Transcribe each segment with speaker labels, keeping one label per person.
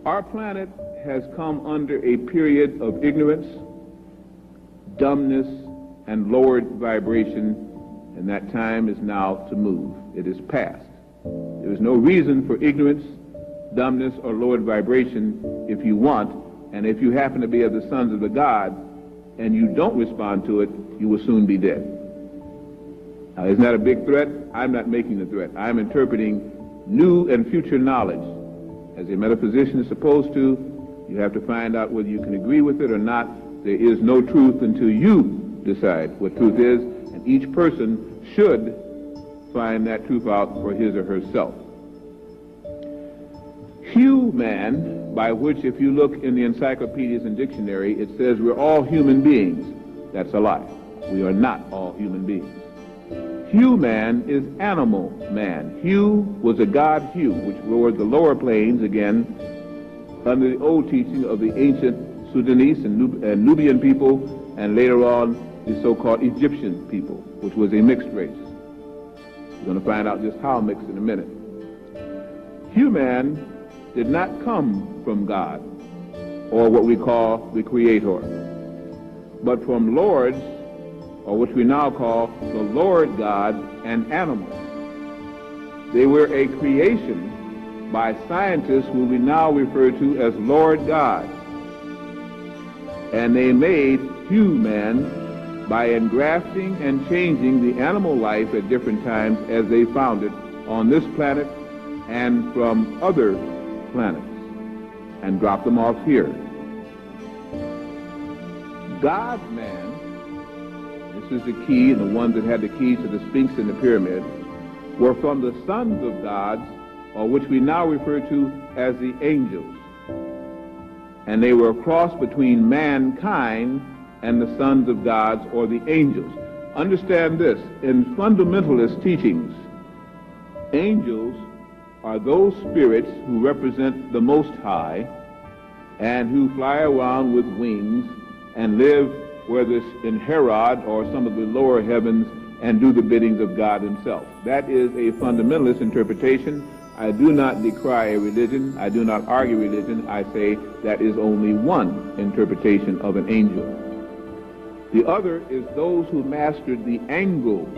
Speaker 1: Our planet has come under a period of ignorance, dumbness, and lowered vibration, and that time is now to move. It is past. There is no reason for ignorance, dumbness, or lowered vibration if you want, and if you happen to be of the sons of the God and you don't respond to it, you will soon be dead. Now, isn't that a big threat? I'm not making the threat. I'm interpreting new and future knowledge. As a metaphysician is supposed to, you have to find out whether you can agree with it or not. There is no truth until you decide what truth is, and each person should find that truth out for his or herself. Human, by which if you look in the encyclopedias and dictionary, it says we're all human beings. That's a lie. We are not all human beings. Human is animal man. Hu was a god Hu, which ruled the lower plains, again, under the old teaching of the ancient Sudanese and Nubian people, and later on the so-called Egyptian people, which was a mixed race. We're going to find out just how mixed in a minute. Human did not come from God, or what we call the Creator, but from lords, or which we now call the Lord God, and animals. They were a creation by scientists who we now refer to as Lord God. And they made human by engrafting and changing the animal life at different times as they found it on this planet and from other planets, and dropped them off here. God-man, this is the key, and the ones that had the keys to the Sphinx and the pyramid, were from the sons of gods, or which we now refer to as the angels. And they were a cross between mankind and the sons of gods, or the angels. Understand this, in fundamentalist teachings, angels are those spirits who represent the Most High and who fly around with wings and live whether it's in Herod or some of the lower heavens and do the biddings of God himself. That is a fundamentalist interpretation. I do not decry a religion. I do not argue religion. I say that is only one interpretation of an angel. The other is those who mastered the angles,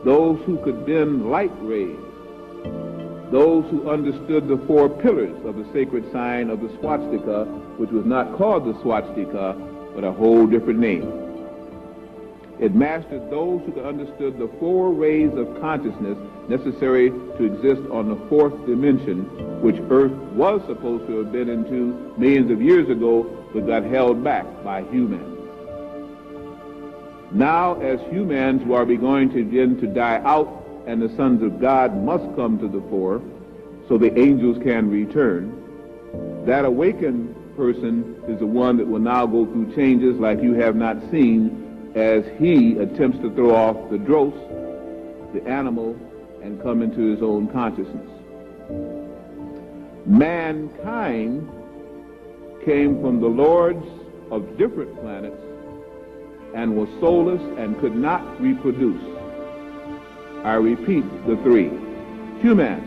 Speaker 1: those who could bend light rays, those who understood the four pillars of the sacred sign of the swastika, which was not called the swastika, but a whole different name. It mastered those who understood the four rays of consciousness necessary to exist on the fourth dimension, which Earth was supposed to have been into millions of years ago, but got held back by humans. Now, as humans are beginning to begin to die out, and the sons of God must come to the fore so the angels can return, that awakened person is the one that will now go through changes like you have not seen as he attempts to throw off the dross, the animal, and come into his own consciousness. Mankind came from the lords of different planets and was soulless and could not reproduce. I repeat the three. Human,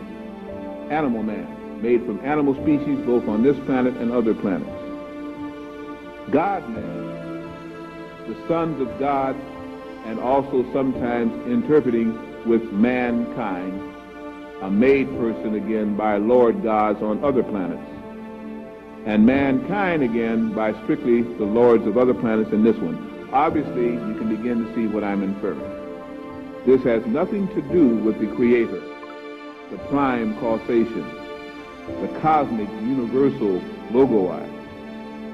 Speaker 1: animal man, made from animal species both on this planet and other planets. God-man, the sons of God, and also sometimes interpreting with mankind, a made person again by Lord gods on other planets. And mankind again by strictly the lords of other planets in this one. Obviously, you can begin to see what I'm inferring. This has nothing to do with the Creator, the prime causation, the cosmic universal logoi.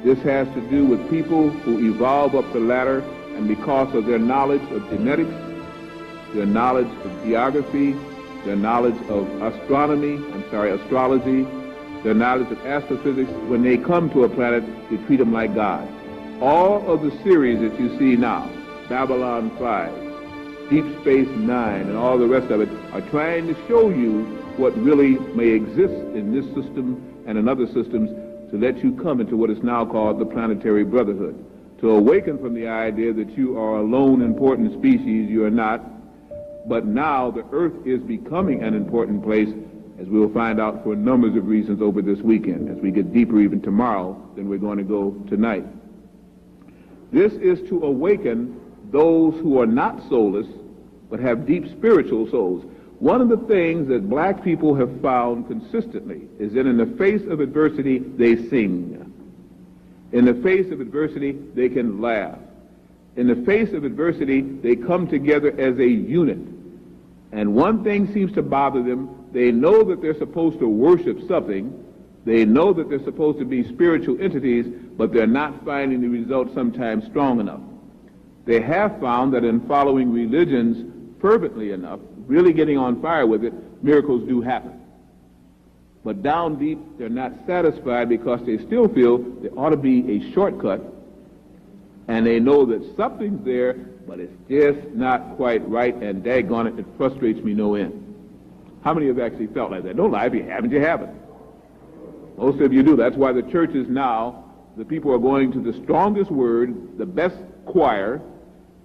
Speaker 1: This has to do with people who evolve up the ladder, and because of their knowledge of genetics, their knowledge of geography, their knowledge of astrology, their knowledge of astrophysics, when they come to a planet, they treat them like God. All of the series that you see now, Babylon 5, Deep Space Nine, and all the rest of it, are trying to show you what really may exist in this system and in other systems to let you come into what is now called the planetary brotherhood, to awaken from the idea that you are a lone important species. You are not, but now the Earth is becoming an important place, as we will find out for numbers of reasons over this weekend, as we get deeper even tomorrow than we're going to go tonight. This is to awaken those who are not soulless, but have deep spiritual souls. One of the things that black people have found consistently is that in the face of adversity, they sing. In the face of adversity, they can laugh. In the face of adversity, they come together as a unit. And one thing seems to bother them. They know that they're supposed to worship something. They know that they're supposed to be spiritual entities, but they're not finding the results sometimes strong enough. They have found that in following religions fervently enough, really getting on fire with it, miracles do happen. But down deep, they're not satisfied because they still feel there ought to be a shortcut, and they know that something's there, but it's just not quite right, and daggone it, it frustrates me no end. How many have actually felt like that? Don't lie. If you haven't, you haven't. Most of you do. That's why the churches now, the people are going to the strongest word, the best choir,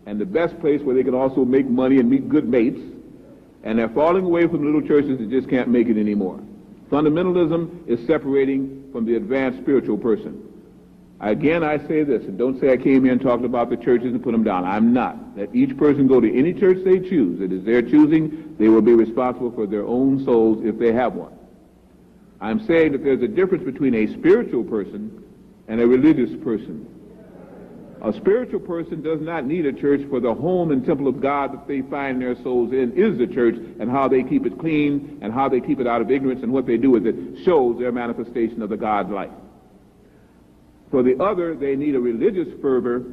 Speaker 1: and the best place where they can also make money and meet good mates, and they're falling away from little churches that just can't make it anymore. Fundamentalism is separating from the advanced spiritual person. Again, I say this, and don't say I came here and talked about the churches and put them down. I'm not. Let each person go to any church they choose. It is their choosing. They will be responsible for their own souls if they have one. I'm saying that there's a difference between a spiritual person and a religious person. A spiritual person does not need a church, for the home and temple of God that they find their souls in is the church, and how they keep it clean and how they keep it out of ignorance and what they do with it shows their manifestation of the God's life. For the other, they need a religious fervor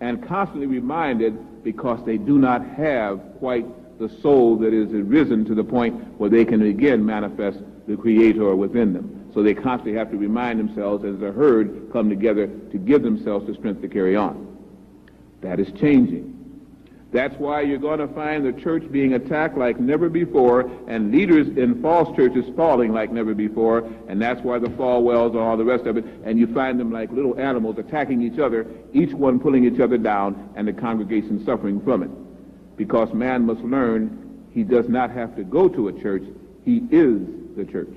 Speaker 1: and constantly reminded because they do not have quite the soul that is risen to the point where they can again manifest the Creator within them. So they constantly have to remind themselves as a herd come together to give themselves the strength to carry on. That is changing. That's why you're going to find the church being attacked like never before, and leaders in false churches falling like never before, and that's why the Falwells and all the rest of it, and you find them like little animals attacking each other, each one pulling each other down, and the congregation suffering from it. Because man must learn he does not have to go to a church, he is the church.